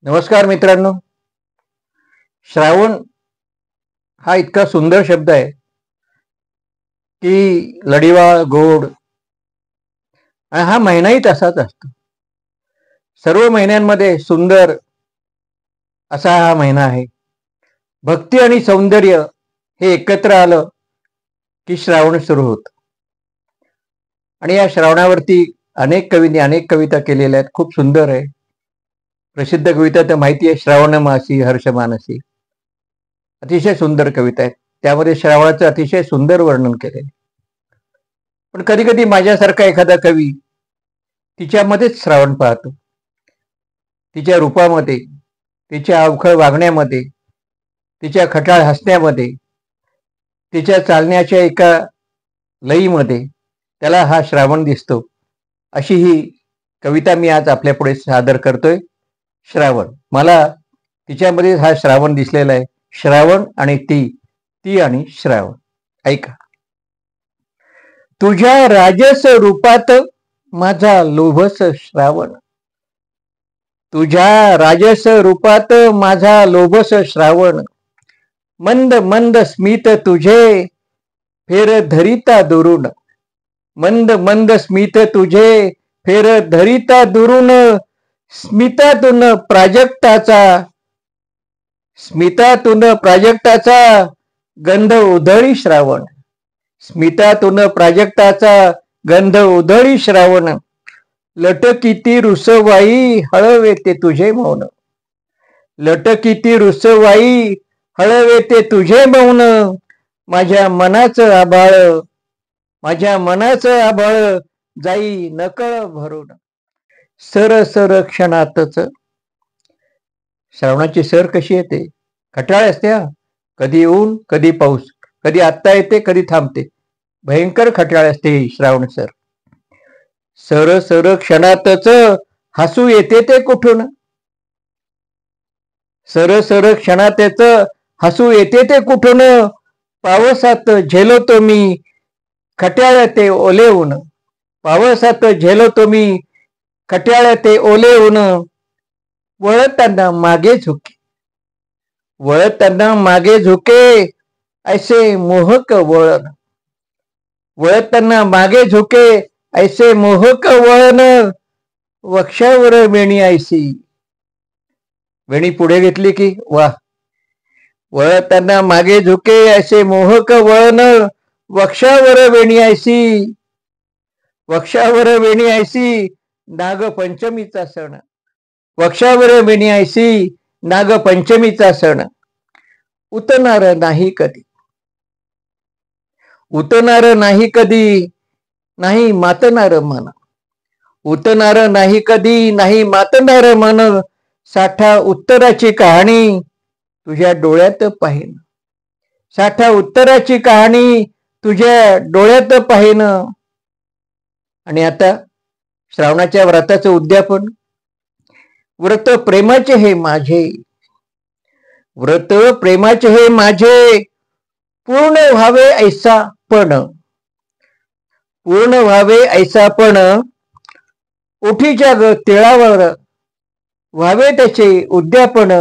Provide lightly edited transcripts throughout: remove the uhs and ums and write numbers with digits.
नमस्कार मित्रांनो. श्रावण हा इतका सुंदर शब्द आहे की लढिवाळ गोड, आणि हा महिनाही तसाच असतो. सर्व महिन्यांमध्ये सुंदर असा हा महिना आहे. भक्ती आणि सौंदर्य हे एकत्र आलं की श्रावण सुरू होत. आणि या श्रावणावरती अनेक कवींनी अनेक कविता केलेल्या आहेत. खूप सुंदर आहे. प्रसिद्ध कविता तर माहिती आहे, श्रावण मासी हर्ष मानसी. अतिशय सुंदर कविता आहेत. त्यामध्ये श्रावणाचं अतिशय सुंदर वर्णन केलेले. पण कधी कधी माझ्यासारखा एखादा कवी तिच्यामध्येच श्रावण पाहतो, तिच्या रूपामध्ये, तिच्या अवखळ वागण्यामध्ये, तिच्या खटाळ हसण्यामध्ये, तिच्या चालण्याच्या एका लईमध्ये त्याला हा श्रावण दिसतो. अशी ही कविता मी आज आपल्या पुढे सादर करतोय. श्रावण, मला तिच्यामध्ये हा श्रावण दिसलेला आहे. श्रावण आणि ती आणि श्रावण. ऐका. तुझ्या राजस रूपात माझा लोभस श्रावण, तुझ्या राजस रूपात माझा लोभस श्रावण. मंद मंद स्मित तुझे फेर धरिता दुरून, मंद मंद स्मित तुझे फेर धरिता दुरून. स्मितातून प्राजक्ताचा गंध उधळी श्रावण, स्मितातून प्राजक्ताचा गंध उधळी श्रावण. लटकिती रुसवाई हळवेते तुझे मौन, लटकिती रुसवाई हळवेते तुझे मौन. माझ्या मनाचं आभाळ जाई नकळ भरून. सर सर क्षणातच. श्रावणाची सर कशी येते? खटाळ असते. कधी ऊन कधी पाऊस, कधी आत्ता येते कधी थांबते. भयंकर खटाळ असते ही श्रावण सर. सर सर क्षणातच हसू येते ते कुठून, सर सर क्षणातच हसू येते ते कुठून. पावसात झेलतो मी खट्याळ ते ओले ऊन, पावसात झेलतो मी खट्याळ ते ओले ऊन. वळताना मागे झुके ऐसे मोहक वळण, वळताना मागे झुके ऐसे मोहक वळण. वक्षावर वेणी ऐसी, वेणी पुढे घेतली की वा. वळताना मागे झुके ऐसे मोहक वळण. वक्षावर वेणी ऐसी, वक्षावर वेणी ऐसी नागपंचमीचा सण, वक्षावर वेणी ऐसी नागपंचमीचा सण. उतणार नाही कधी, उतणार नाही कधी नाही मातनार मन, उतणार नाही कधी नाही मातनार मन. साठा उत्तराची कहाणी तुझ्या डोळ्यात पाहिन, साठा उत्तराची कहाणी तुझ्या डोळ्यात पाहिन. आणि आता श्रावणाच्या व्रताचं उद्यापन. व्रत प्रेमाचे हे माझे, व्रत प्रेमाचे हे माझे पूर्ण व्हावे ऐसा पण, पूर्ण व्हावे ऐसा पण. ओठीच्या ग तिळावर व्हावे त्याचे उद्यापन,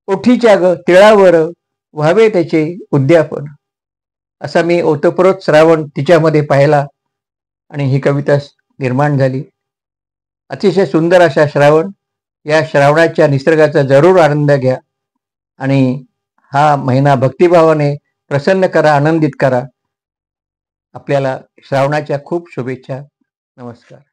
ओठीच्या ग तिळावर व्हावे त्याचे उद्यापन. असा मी ओतप्रोत श्रावण तिच्यामध्ये पाहिला आणि ही कविता निर्माण झाली. अतिशय सुंदर अशा श्रावण. या श्रावणाच्या निसर्गाचा जरूर आनंद घ्या आणि हा महिना भक्तिभावाने प्रसन्न करा, आनंदित करा. आपल्याला श्रावणाच्या खूप शुभेच्छा. नमस्कार.